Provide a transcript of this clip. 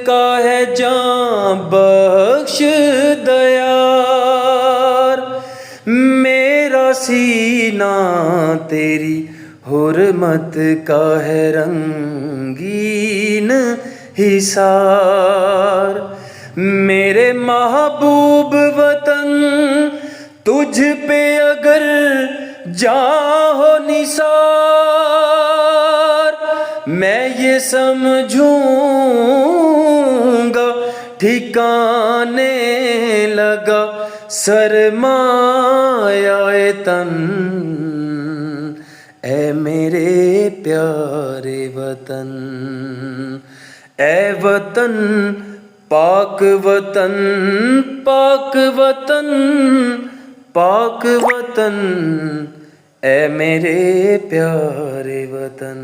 کا ہے جاں بخش دیار، میرا سینہ تیری حرمت کا ہے رنگین حصار، میرے محبوب وطن تجھ پہ اگر جاں ہو نثار، میں یہ سمجھوں گا ٹھکانے لگا سرمایہ تن، اے میرے پیارے وطن، اے وطن پاک وطن، پاک وطن، پاک وطن، اے میرے پیارے وطن۔